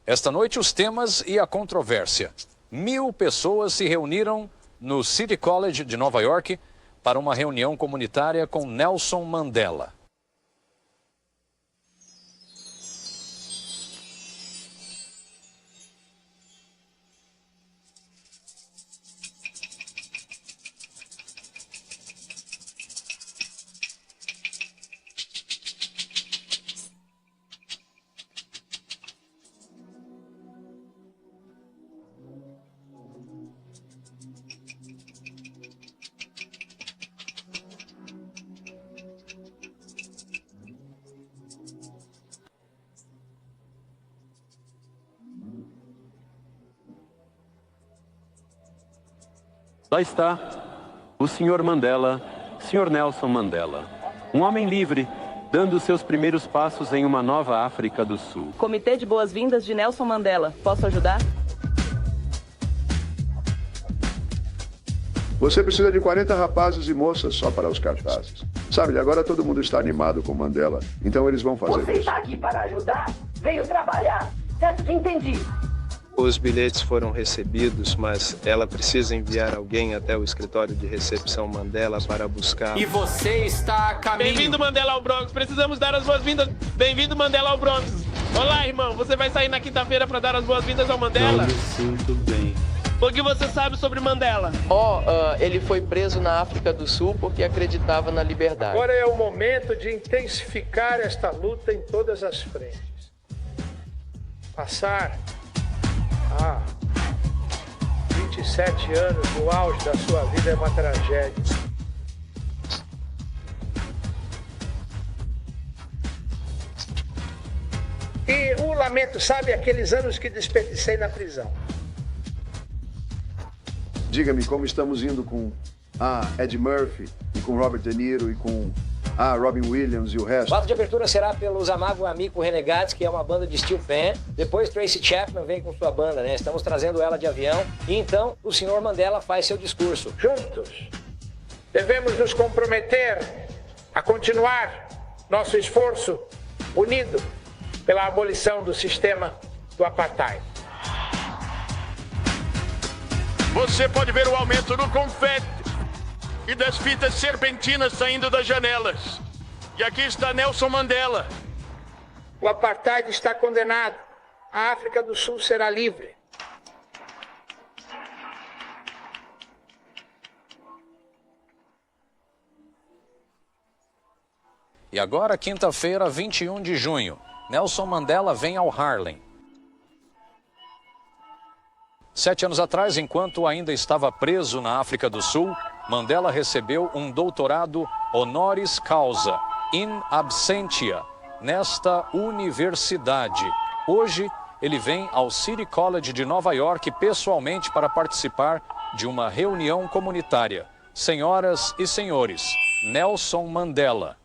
Esta noite, os temas e a controvérsia. 1000 pessoas se reuniram no City College de Nova York para uma reunião comunitária com Nelson Mandela. Lá está o Sr. Mandela, Sr. Nelson Mandela, um homem livre, dando seus primeiros passos em uma nova África do Sul. Comitê de Boas-Vindas de Nelson Mandela. Posso ajudar? Você precisa de 40 rapazes e moças só para os cartazes. Sabe, agora todo mundo está animado com Mandela, então eles vão fazer Você isso. está aqui para ajudar? Veio trabalhar. Certo? Entendi. Os bilhetes foram recebidos, mas ela precisa enviar alguém até o escritório de recepção Mandela para buscar. E você está a caminho. Bem-vindo, Mandela, ao Bronx. Precisamos dar as boas-vindas. Bem-vindo, Mandela, ao Bronx. Olá, irmão. Você vai sair na quinta-feira para dar as boas-vindas ao Mandela? Não me sinto bem. O que você sabe sobre Mandela? Ele foi preso na África do Sul porque acreditava na liberdade. Agora é o momento de intensificar esta luta em todas as frentes. Passar 27 anos no auge da sua vida é uma tragédia. E o lamento, sabe, aqueles anos que desperdicei na prisão. Diga-me como estamos indo com Ed Murphy, e com Robert De Niro, e com Robin Williams e o resto. O ato de abertura será pelos Amago Amigo Renegades, que é uma banda de steel pan. Depois Tracy Chapman vem com sua banda, né? Estamos trazendo ela de avião. E então o senhor Mandela faz seu discurso. Juntos, devemos nos comprometer a continuar nosso esforço unido pela abolição do sistema do apartheid. Você pode ver o aumento do confete e das fitas serpentinas saindo das janelas. E aqui está Nelson Mandela. O apartheid está condenado. A África do Sul será livre. E agora, quinta-feira, 21 de junho, Nelson Mandela vem ao Harlem. 7 anos atrás, enquanto ainda estava preso na África do Sul, Mandela recebeu um doutorado honoris causa, in absentia, nesta universidade. Hoje, ele vem ao City College de Nova York pessoalmente para participar de uma reunião comunitária. Senhoras e senhores, Nelson Mandela.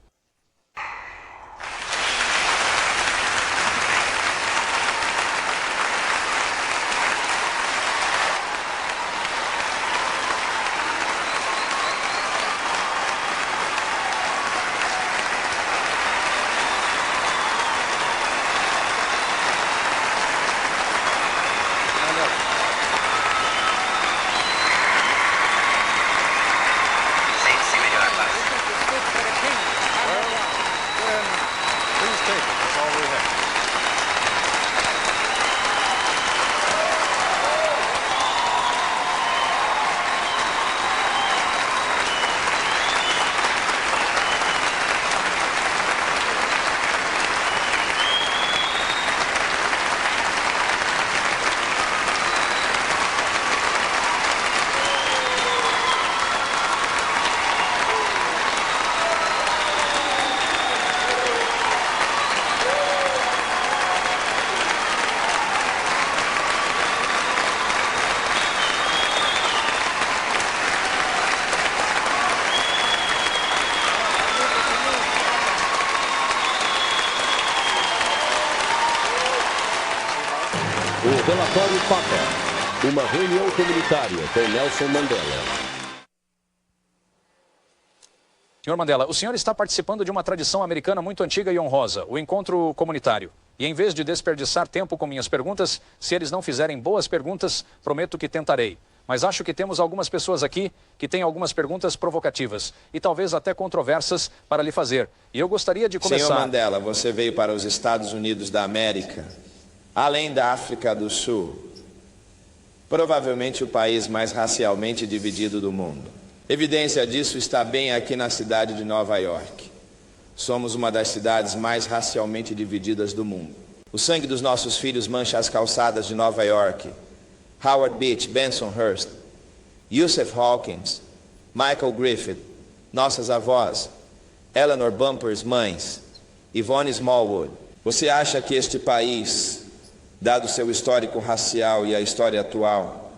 O relatório Papa, uma reunião comunitária com Nelson Mandela. Senhor Mandela, o senhor está participando de uma tradição americana muito antiga e honrosa, o encontro comunitário. E em vez de desperdiçar tempo com minhas perguntas, se eles não fizerem boas perguntas, prometo que tentarei. Mas acho que temos algumas pessoas aqui que têm algumas perguntas provocativas e talvez até controversas para lhe fazer. E eu gostaria de começar... Senhor Mandela, você veio para os Estados Unidos da América, além da África do Sul. Provavelmente o país mais racialmente dividido do mundo. Evidência disso está bem aqui na cidade de Nova York. Somos uma das cidades mais racialmente divididas do mundo. O sangue dos nossos filhos mancha as calçadas de Nova York. Howard Beach, Bensonhurst, Yusuf Hawkins, Michael Griffith, nossas avós, Eleanor Bumpers, mães, Yvonne Smallwood. Você acha que este país, dado seu histórico racial e a história atual,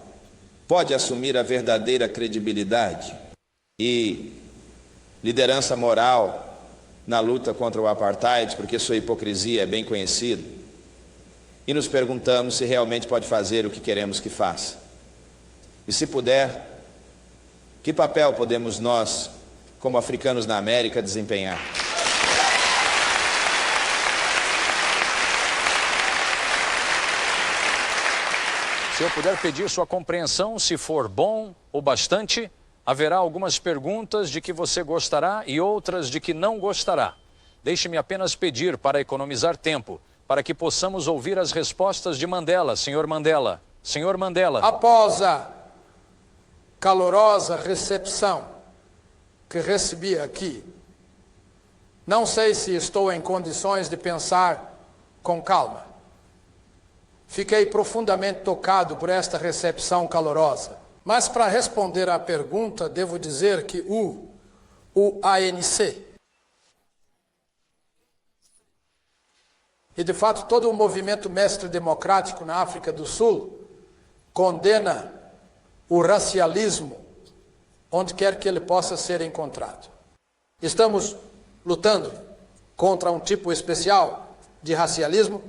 pode assumir a verdadeira credibilidade e liderança moral na luta contra o apartheid, porque sua hipocrisia é bem conhecida? E nos perguntamos se realmente pode fazer o que queremos que faça. E se puder, que papel podemos nós, como africanos na América, desempenhar? Se eu puder pedir sua compreensão, se for bom ou bastante, haverá algumas perguntas de que você gostará e outras de que não gostará. Deixe-me apenas pedir, para economizar tempo, para que possamos ouvir as respostas de Mandela. Senhor Mandela. Senhor Mandela. Após a calorosa recepção que recebi aqui, não sei se estou em condições de pensar com calma. Fiquei profundamente tocado por esta recepção calorosa. Mas para responder à pergunta, devo dizer que o ANC e, de fato, todo o movimento mestre democrático na África do Sul condena o racialismo onde quer que ele possa ser encontrado. Estamos lutando contra um tipo especial de racialismo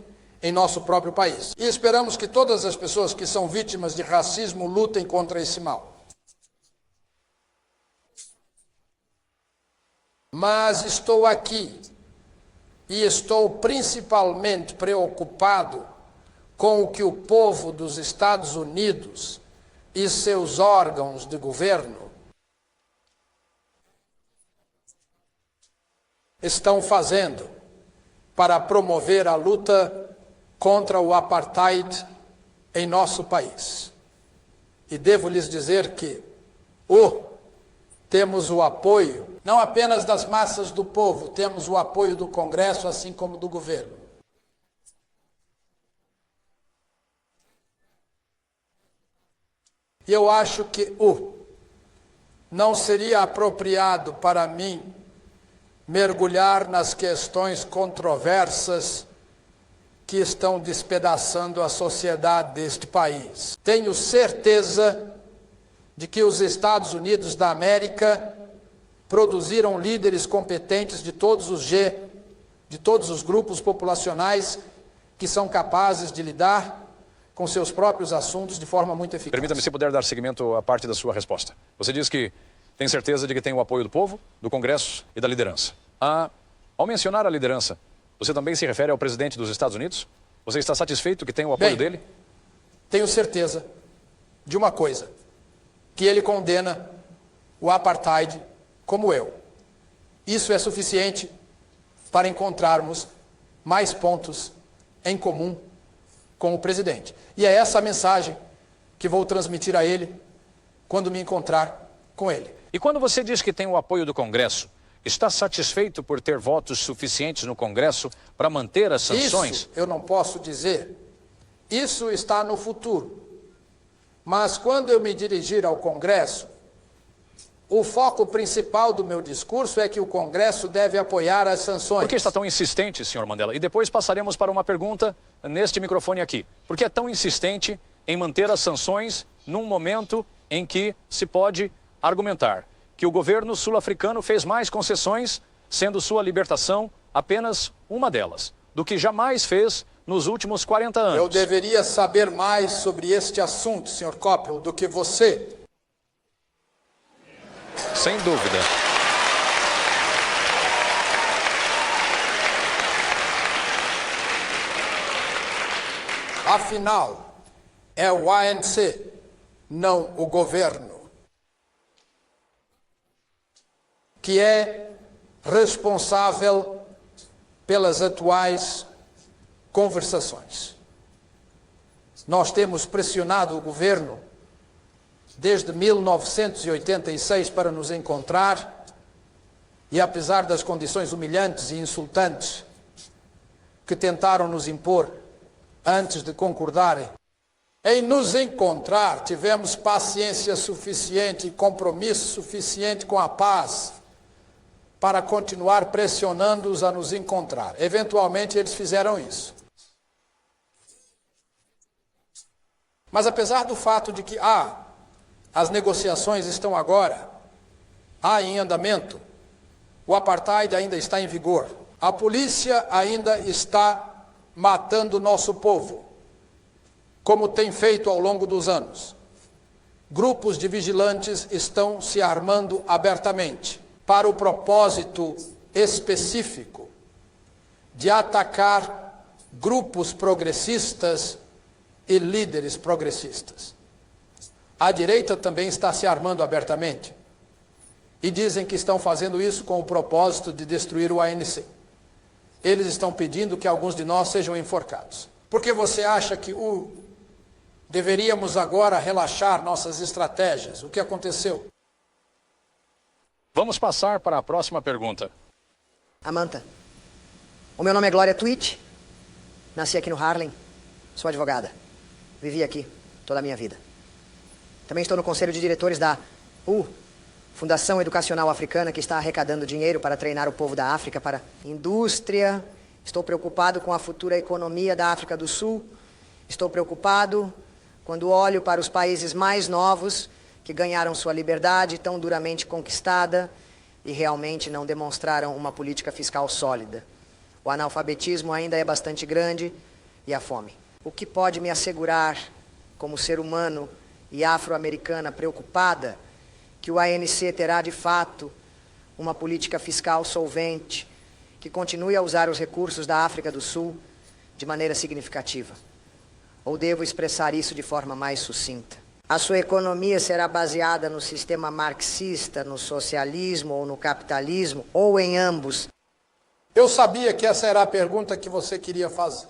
em nosso próprio país. E esperamos que todas as pessoas que são vítimas de racismo lutem contra esse mal. Mas estou aqui e estou principalmente preocupado com o que o povo dos Estados Unidos e seus órgãos de governo estão fazendo para promover a luta contra o apartheid em nosso país. E devo lhes dizer que temos o apoio, não apenas das massas do povo, temos o apoio do Congresso, assim como do governo. E eu acho que não seria apropriado para mim mergulhar nas questões controversas que estão despedaçando a sociedade deste país. Tenho certeza de que os Estados Unidos da América produziram líderes competentes de todos os grupos populacionais que são capazes de lidar com seus próprios assuntos de forma muito eficaz. Permita-me, se puder, dar seguimento à parte da sua resposta. Você diz que tem certeza de que tem o apoio do povo, do Congresso e da liderança. Ao mencionar a liderança, você também se refere ao presidente dos Estados Unidos? Você está satisfeito que tem o apoio dele? Tenho certeza de uma coisa, que ele condena o apartheid como eu. Isso é suficiente para encontrarmos mais pontos em comum com o presidente. E é essa a mensagem que vou transmitir a ele quando me encontrar com ele. E quando você diz que tem o apoio do Congresso, está satisfeito por ter votos suficientes no Congresso para manter as sanções? Isso eu não posso dizer. Isso está no futuro. Mas quando eu me dirigir ao Congresso, o foco principal do meu discurso é que o Congresso deve apoiar as sanções. Por que está tão insistente, senhor Mandela? E depois passaremos para uma pergunta neste microfone aqui. Por que é tão insistente em manter as sanções num momento em que se pode argumentar que o governo sul-africano fez mais concessões, sendo sua libertação apenas uma delas, do que jamais fez nos últimos 40 anos? Eu deveria saber mais sobre este assunto, Sr. Coppel, do que você. Sem dúvida. Afinal, é o ANC, não o governo, que é responsável pelas atuais conversações. Nós temos pressionado o governo desde 1986 para nos encontrar e, apesar das condições humilhantes e insultantes que tentaram nos impor antes de concordarem em nos encontrar, tivemos paciência suficiente e compromisso suficiente com a paz para continuar pressionando-os a nos encontrar. Eventualmente eles fizeram isso. Mas apesar do fato de que as negociações estão agora em andamento, o apartheid ainda está em vigor, a polícia ainda está matando o nosso povo, como tem feito ao longo dos anos. Grupos de vigilantes estão se armando abertamente para o propósito específico de atacar grupos progressistas e líderes progressistas. A direita também está se armando abertamente e dizem que estão fazendo isso com o propósito de destruir o ANC. Eles estão pedindo que alguns de nós sejam enforcados. Por que você acha que deveríamos agora relaxar nossas estratégias? O que aconteceu? Vamos passar para a próxima pergunta. Amanta, o meu nome é Glória Twitch, nasci aqui no Harlem, sou advogada, vivi aqui toda a minha vida. Também estou no conselho de diretores da Fundação Educacional Africana, que está arrecadando dinheiro para treinar o povo da África para indústria. Estou preocupado com a futura economia da África do Sul. Estou preocupado quando olho para os países mais novos que ganharam sua liberdade tão duramente conquistada e realmente não demonstraram uma política fiscal sólida. O analfabetismo ainda é bastante grande e a fome. O que pode me assegurar, como ser humano e afro-americana preocupada, que o ANC terá de fato uma política fiscal solvente, que continue a usar os recursos da África do Sul de maneira significativa? Ou devo expressar isso de forma mais sucinta? A sua economia será baseada no sistema marxista, no socialismo ou no capitalismo, ou em ambos? Eu sabia que essa era a pergunta que você queria fazer.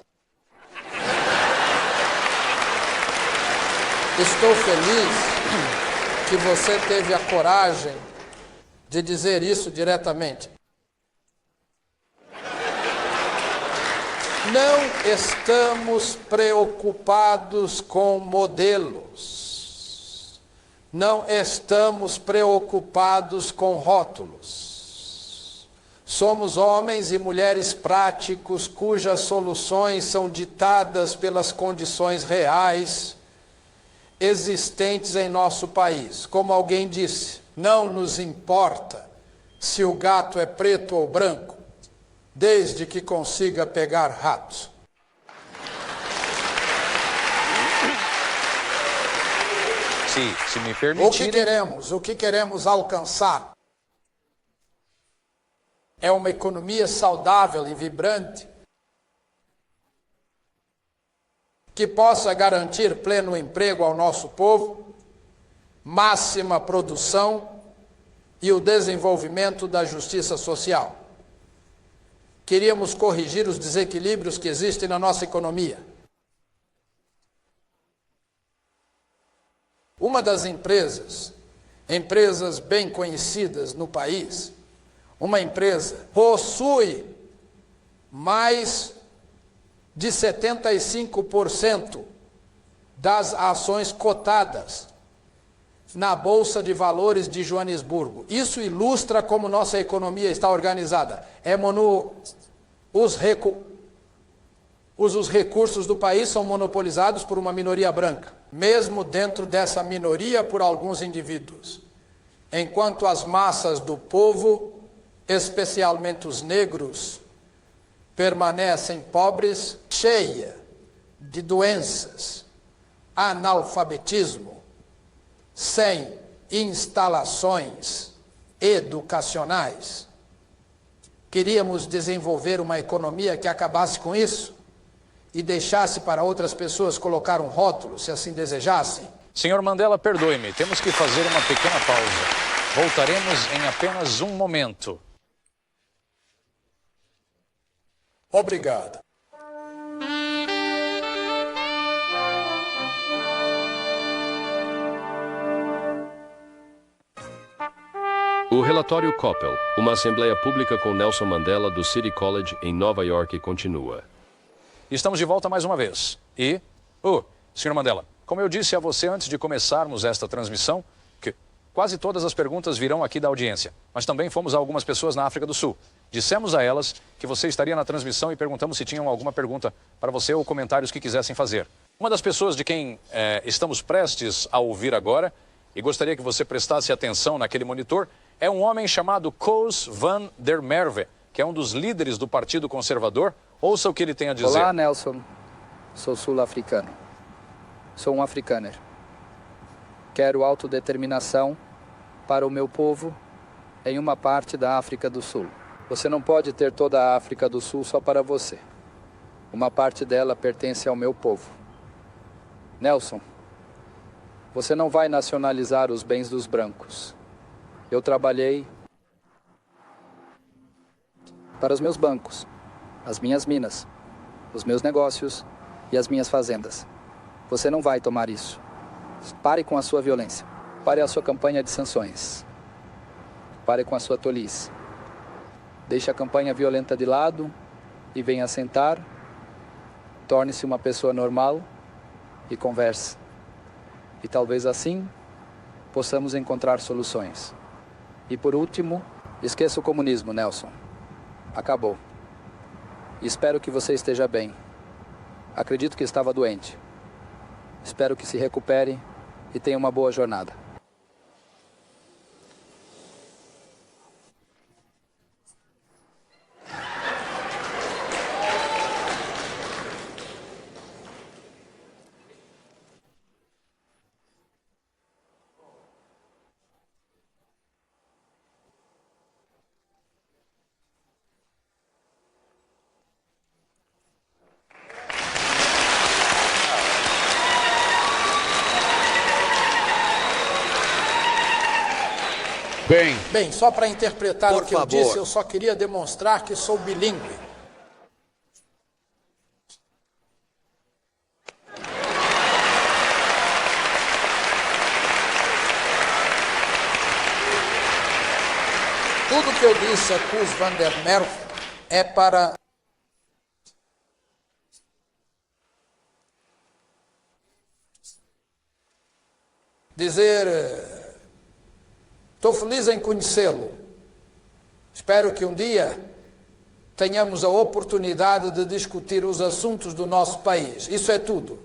Estou feliz que você teve a coragem de dizer isso diretamente. Não estamos preocupados com modelos. Não estamos preocupados com rótulos. Somos homens e mulheres práticos cujas soluções são ditadas pelas condições reais existentes em nosso país. Como alguém disse, não nos importa se o gato é preto ou branco, desde que consiga pegar ratos. Se me permitirem... O que queremos alcançar é uma economia saudável e vibrante que possa garantir pleno emprego ao nosso povo, máxima produção e o desenvolvimento da justiça social. Queríamos corrigir os desequilíbrios que existem na nossa economia. Uma das empresas bem conhecidas no país, uma empresa possui mais de 75% das ações cotadas na Bolsa de Valores de Joanesburgo. Isso ilustra como nossa economia está organizada. Os recursos do país são monopolizados por uma minoria branca, mesmo dentro dessa minoria por alguns indivíduos, enquanto as massas do povo, especialmente os negros, permanecem pobres, cheia de doenças, analfabetismo, sem instalações educacionais. Queríamos desenvolver uma economia que acabasse com isso e deixasse para outras pessoas colocar um rótulo, se assim desejassem? Senhor Mandela, perdoe-me, temos que fazer uma pequena pausa. Voltaremos em apenas um momento. Obrigado. O relatório Koppel, uma assembleia pública com Nelson Mandela do City College em Nova York, continua. Estamos de volta mais uma vez. E, senhor Mandela, como eu disse a você antes de começarmos esta transmissão, que quase todas as perguntas virão aqui da audiência, mas também fomos a algumas pessoas na África do Sul. Dissemos a elas que você estaria na transmissão e perguntamos se tinham alguma pergunta para você ou comentários que quisessem fazer. Uma das pessoas de quem estamos prestes a ouvir agora, e gostaria que você prestasse atenção naquele monitor, é um homem chamado Koos van der Merwe, que é um dos líderes do Partido Conservador. Ouça o que ele tem a dizer. Olá, Nelson. Sou sul-africano. Sou um africâner. Quero autodeterminação para o meu povo em uma parte da África do Sul. Você não pode ter toda a África do Sul só para você. Uma parte dela pertence ao meu povo. Nelson, você não vai nacionalizar os bens dos brancos. Eu trabalhei para os meus bancos, as minhas minas, os meus negócios e as minhas fazendas. Você não vai tomar isso. Pare com a sua violência. Pare a sua campanha de sanções. Pare com a sua tolice. Deixe a campanha violenta de lado e venha sentar. Torne-se uma pessoa normal e converse. E talvez assim possamos encontrar soluções. E por último, esqueça o comunismo, Nelson. Acabou. Espero que você esteja bem. Acredito que estava doente. Espero que se recupere e tenha uma boa jornada. Bem, só para interpretar o que eu disse, eu só queria demonstrar que sou bilíngue. Tudo que eu disse a Koos van der Merwe é para dizer... Estou feliz em conhecê-lo. Espero que um dia tenhamos a oportunidade de discutir os assuntos do nosso país. Isso é tudo.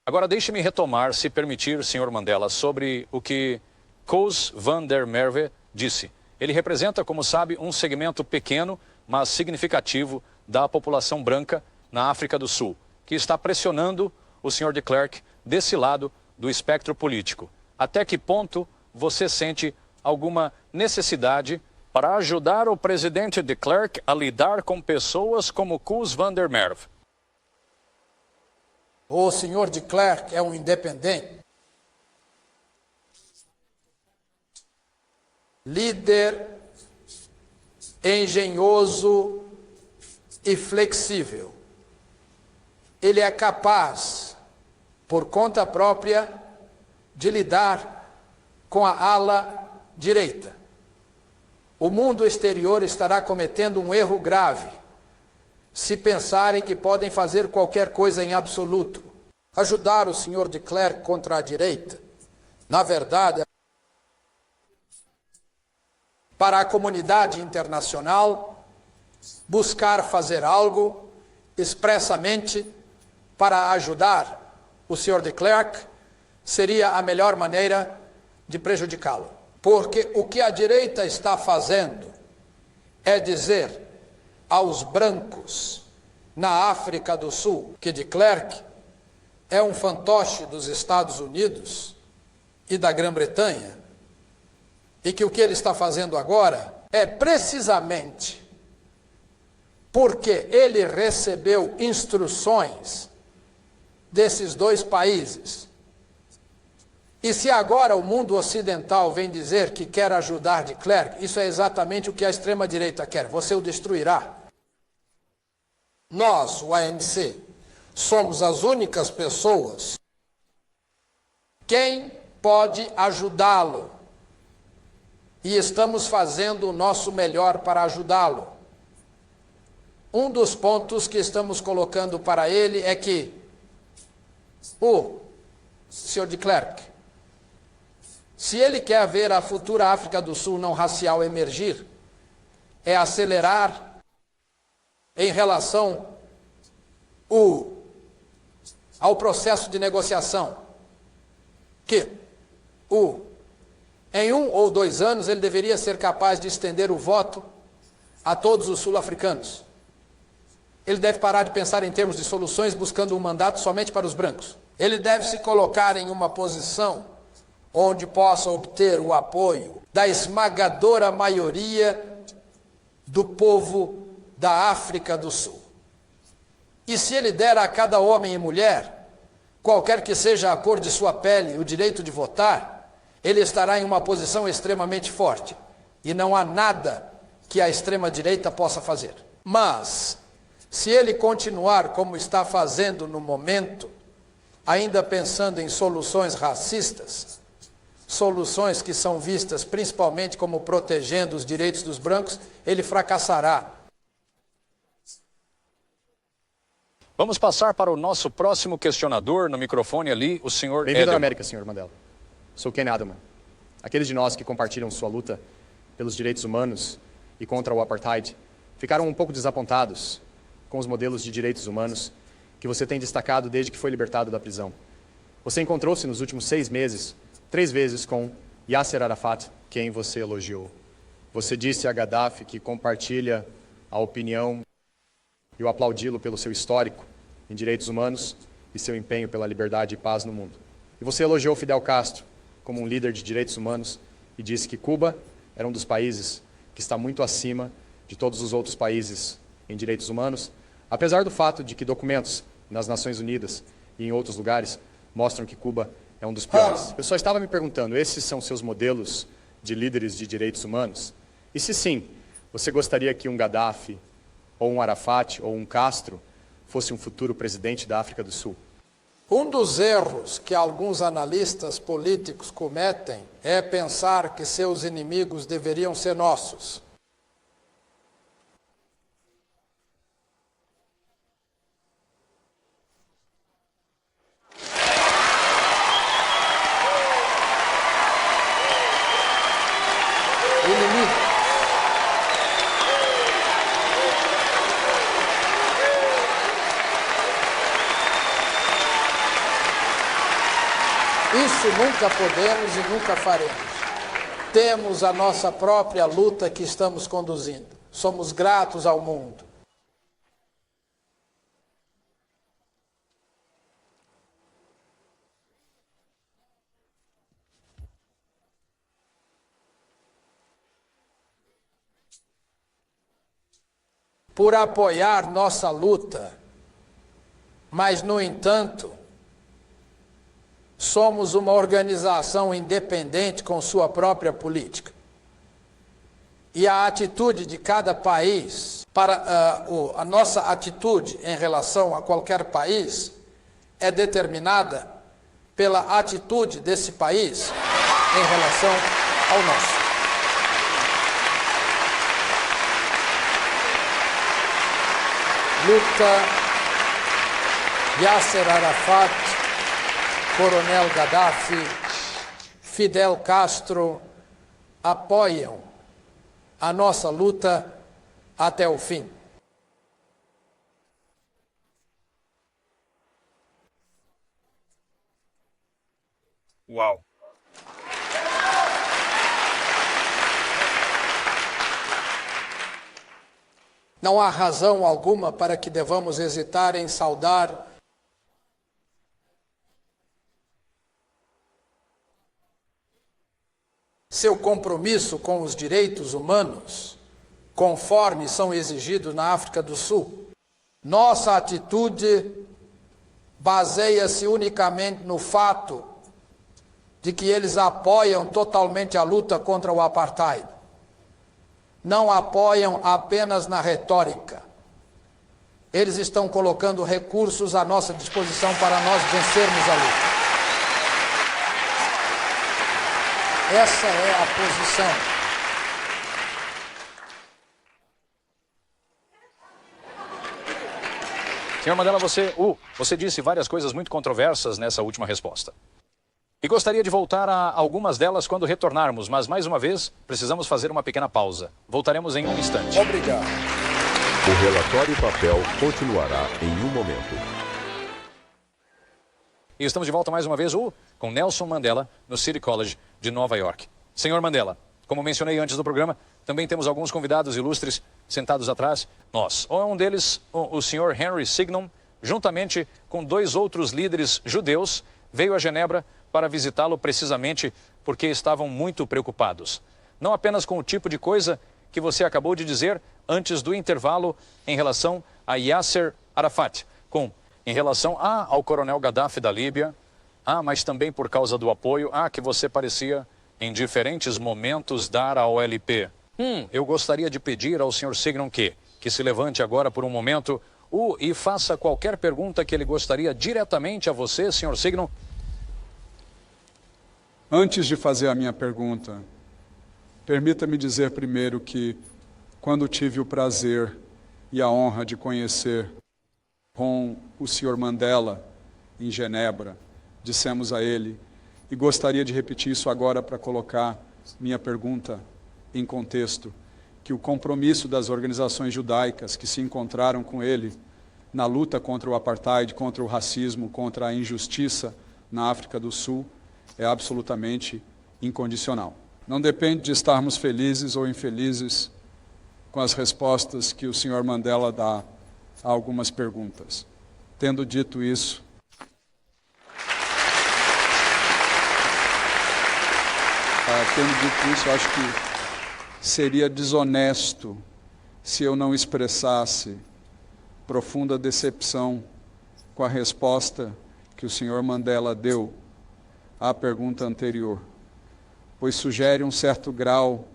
Agora deixe-me retomar, se permitir, senhor Mandela, sobre o que Koos van der Merwe disse. Ele representa, como sabe, um segmento pequeno, mas significativo da população branca na África do Sul, que está pressionando o senhor de Klerk desse lado do espectro político. Até que ponto você sente alguma necessidade para ajudar o presidente de Klerk a lidar com pessoas como Koos van der Merwe? O senhor de Klerk é um independente, líder, engenhoso e flexível. Ele é capaz, por conta própria, de lidar com a ala direita. O mundo exterior estará cometendo um erro grave se pensarem que podem fazer qualquer coisa em absoluto. Ajudar o senhor de Klerk contra a direita, na verdade, para a comunidade internacional buscar fazer algo expressamente para ajudar o senhor de Klerk seria a melhor maneira de prejudicá-lo. Porque o que a direita está fazendo é dizer aos brancos na África do Sul que de Klerk é um fantoche dos Estados Unidos e da Grã-Bretanha e que o que ele está fazendo agora é precisamente porque ele recebeu instruções desses dois países. E se agora o mundo ocidental vem dizer que quer ajudar de Klerk, isso é exatamente o que a extrema-direita quer. Você o destruirá. Nós, o ANC, somos as únicas pessoas. Quem pode ajudá-lo? E estamos fazendo o nosso melhor para ajudá-lo. Um dos pontos que estamos colocando para ele é que o Sr. de Klerk, se ele quer ver a futura África do Sul não racial emergir, é acelerar em relação ao processo de negociação, que em 1 ou 2 anos ele deveria ser capaz de estender o voto a todos os sul-africanos. Ele deve parar de pensar em termos de soluções buscando um mandato somente para os brancos. Ele deve se colocar em uma posição onde possa obter o apoio da esmagadora maioria do povo da África do Sul. E se ele der a cada homem e mulher, qualquer que seja a cor de sua pele, o direito de votar, ele estará em uma posição extremamente forte. E não há nada que a extrema-direita possa fazer. Mas, se ele continuar como está fazendo no momento, ainda pensando em soluções racistas, soluções que são vistas principalmente como protegendo os direitos dos brancos, ele fracassará. Vamos passar para o nosso próximo questionador. No microfone ali, o senhor Bem-vindo à América, senhor Mandela. Sou Ken Adelman. Aqueles de nós que compartilham sua luta pelos direitos humanos e contra o apartheid ficaram um pouco desapontados com os modelos de direitos humanos que você tem destacado desde que foi libertado da prisão. Você encontrou-se nos últimos 6 meses 3 vezes com Yasser Arafat, quem você elogiou. Você disse a Gaddafi que compartilha a opinião e o aplaudi-lo pelo seu histórico em direitos humanos e seu empenho pela liberdade e paz no mundo. E você elogiou Fidel Castro como um líder de direitos humanos e disse que Cuba era um dos países que está muito acima de todos os outros países em direitos humanos, apesar do fato de que documentos nas Nações Unidas e em outros lugares mostram que Cuba é um dos piores. Eu só estava me perguntando, esses são seus modelos de líderes de direitos humanos? E se sim, você gostaria que um Gaddafi, ou um Arafat, ou um Castro, fosse um futuro presidente da África do Sul? Um dos erros que alguns analistas políticos cometem é pensar que seus inimigos deveriam ser nossos. Isso nunca podemos e nunca faremos. Temos a nossa própria luta que estamos conduzindo. Somos gratos ao mundo. Por apoiar nossa luta, mas, no entanto, somos uma organização independente com sua própria política. E a atitude de cada país, a nossa atitude em relação a qualquer país, é determinada pela atitude desse país em relação ao nosso. Luta Yasser Arafat, Coronel Gaddafi, Fidel Castro apoiam a nossa luta até o fim. Uau! Não há razão alguma para que devamos hesitar em saudar seu compromisso com os direitos humanos conforme são exigidos na África do Sul. Nossa atitude baseia-se unicamente no fato de que eles apoiam totalmente a luta contra o apartheid. Não apoiam apenas na retórica. Eles estão colocando recursos à nossa disposição para nós vencermos a luta. Essa é a posição. Senhor Mandela, você disse várias coisas muito controversas nessa última resposta. E gostaria de voltar a algumas delas quando retornarmos, mas mais uma vez precisamos fazer uma pequena pausa. Voltaremos em um instante. Obrigado. O relatório papel continuará em um momento. E estamos de volta mais uma vez com Nelson Mandela no City College de Nova York. Senhor Mandela, como mencionei antes do programa, também temos alguns convidados ilustres sentados atrás. Um deles, o senhor Henry Signon, juntamente com 2 outros líderes judeus, veio a Genebra para visitá-lo precisamente porque estavam muito preocupados. Não apenas com o tipo de coisa que você acabou de dizer antes do intervalo em relação a Yasser Arafat, em relação ao coronel Gaddafi da Líbia, mas também por causa do apoio que você parecia em diferentes momentos dar à OLP. Eu gostaria de pedir ao senhor Signon que se levante agora por um momento e faça qualquer pergunta que ele gostaria diretamente a você, senhor Signon. Antes de fazer a minha pergunta, permita-me dizer primeiro que, quando tive o prazer e a honra de conhecer com o senhor Mandela em Genebra, dissemos a ele, e gostaria de repetir isso agora para colocar minha pergunta em contexto, que o compromisso das organizações judaicas que se encontraram com ele na luta contra o apartheid, contra o racismo, contra a injustiça na África do Sul, é absolutamente incondicional. Não depende de estarmos felizes ou infelizes com as respostas que o senhor Mandela dá a algumas perguntas. Tendo dito isso, eu acho que seria desonesto se eu não expressasse profunda decepção com a resposta que o senhor Mandela deu à pergunta anterior, pois sugere um certo grau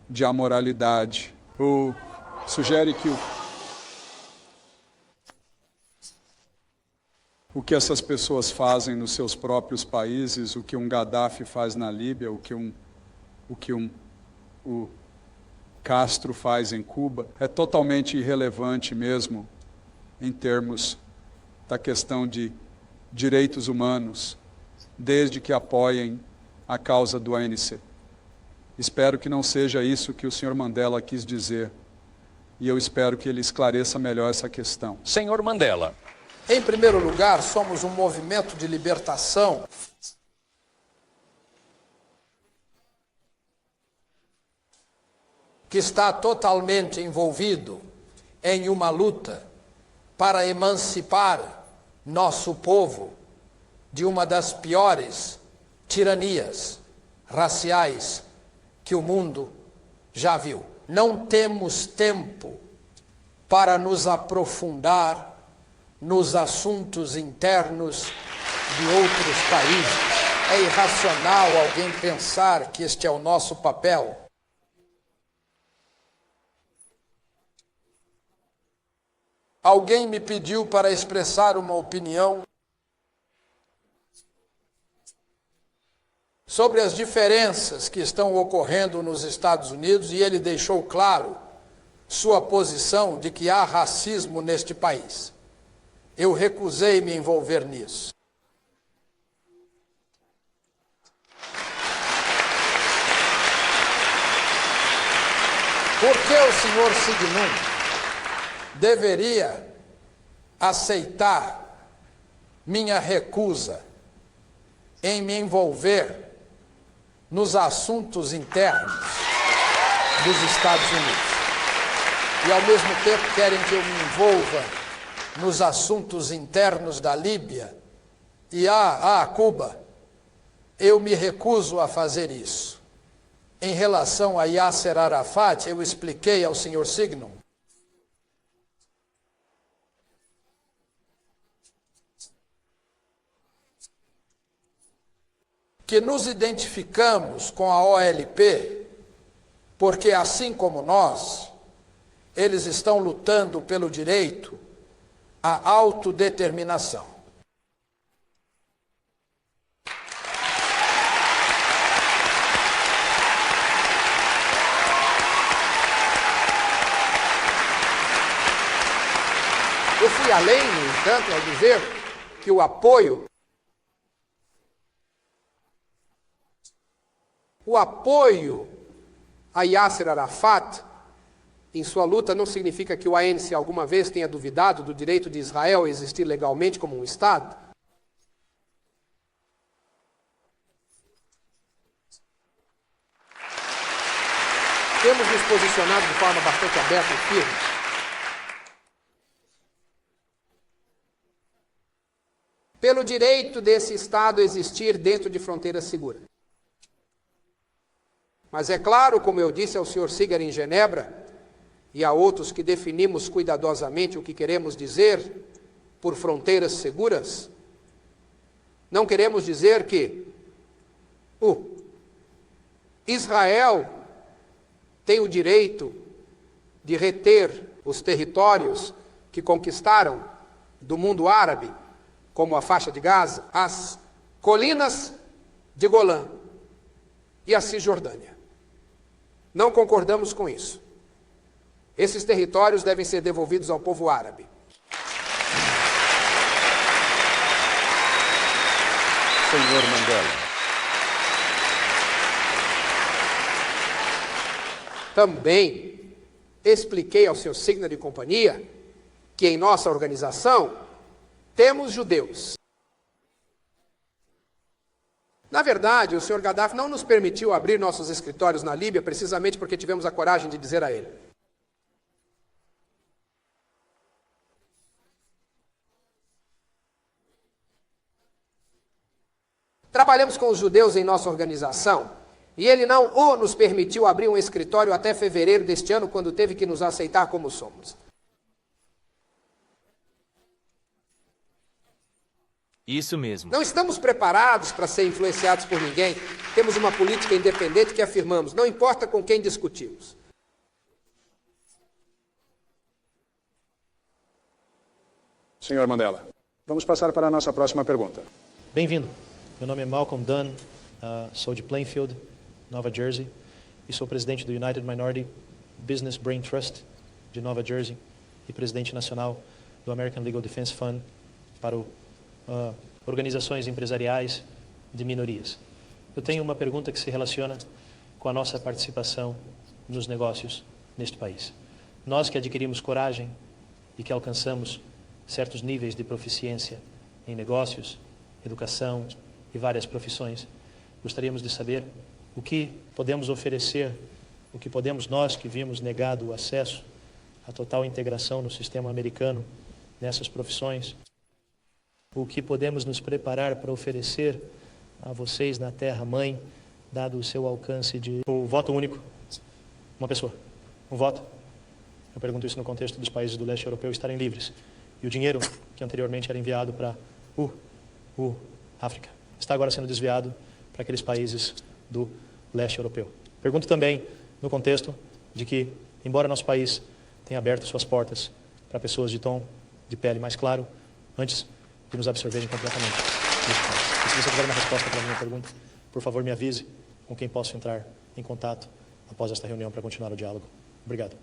de amoralidade, ou sugere que o que essas pessoas fazem nos seus próprios países, o que um Gaddafi faz na Líbia, o que o Castro faz em Cuba, é totalmente irrelevante mesmo em termos da questão de direitos humanos, desde que apoiem a causa do ANC. Espero que não seja isso que o senhor Mandela quis dizer, e eu espero que ele esclareça melhor essa questão. Senhor Mandela. Em primeiro lugar, somos um movimento de libertação que está totalmente envolvido em uma luta para emancipar nosso povo de uma das piores tiranias raciais que o mundo já viu. Não temos tempo para nos aprofundar nos assuntos internos de outros países. É irracional alguém pensar que este é o nosso papel. Alguém me pediu para expressar uma opinião sobre as diferenças que estão ocorrendo nos Estados Unidos, e ele deixou claro sua posição de que há racismo neste país. Eu recusei me envolver nisso. Por que o senhor Signon deveria aceitar minha recusa em me envolver nos assuntos internos dos Estados Unidos? E ao mesmo tempo querem que eu me envolva nos assuntos internos da Líbia e Cuba. Eu me recuso a fazer isso. Em relação a Yasser Arafat, eu expliquei ao senhor Signum que nos identificamos com a OLP porque, assim como nós, eles estão lutando pelo direito à autodeterminação. Eu fui além, no entanto, ao dizer que o apoio a Yasser Arafat em sua luta não significa que o ANC alguma vez tenha duvidado do direito de Israel a existir legalmente como um Estado. Temos nos posicionado de forma bastante aberta e firme. Pelo direito desse Estado existir dentro de fronteiras seguras. Mas é claro, como eu disse ao Sr. Seeger em Genebra, e a outros que definimos cuidadosamente o que queremos dizer por fronteiras seguras, não queremos dizer que Israel tem o direito de reter os territórios que conquistaram do mundo árabe, como a faixa de Gaza, as colinas de Golã e a Cisjordânia. Não concordamos com isso. Esses territórios devem ser devolvidos ao povo árabe. Senhor Mandela. Também expliquei ao Sr. Signer e companhia que em nossa organização temos judeus. Na verdade, o Sr. Gaddafi não nos permitiu abrir nossos escritórios na Líbia precisamente porque tivemos a coragem de dizer a ele: trabalhamos com os judeus em nossa organização e ele não nos permitiu abrir um escritório até fevereiro deste ano, quando teve que nos aceitar como somos. Isso mesmo. Não estamos preparados para ser influenciados por ninguém. Temos uma política independente que afirmamos, não importa com quem discutimos. Senhor Mandela, vamos passar para a nossa próxima pergunta. Bem-vindo. Meu nome é Malcolm Dunn, sou de Plainfield, Nova Jersey, e sou presidente do United Minority Business Brain Trust de Nova Jersey e presidente nacional do American Legal Defense Fund para organizações empresariais de minorias. Eu tenho uma pergunta que se relaciona com a nossa participação nos negócios neste país. Nós que adquirimos coragem e que alcançamos certos níveis de proficiência em negócios, educação e várias profissões, gostaríamos de saber o que podemos oferecer, o que podemos nós que vimos negado o acesso à total integração no sistema americano nessas profissões, o que podemos nos preparar para oferecer a vocês na terra-mãe, dado o seu alcance de o voto único, uma pessoa, um voto. Eu pergunto isso no contexto dos países do leste europeu estarem livres. E o dinheiro que anteriormente era enviado para África está agora sendo desviado para aqueles países do leste europeu. Pergunto também no contexto de que, embora nosso país tenha aberto suas portas para pessoas de tom de pele mais claro, antes de nos absorverem completamente. E se você tiver uma resposta para a minha pergunta, por favor me avise com quem posso entrar em contato após esta reunião para continuar o diálogo. Obrigado.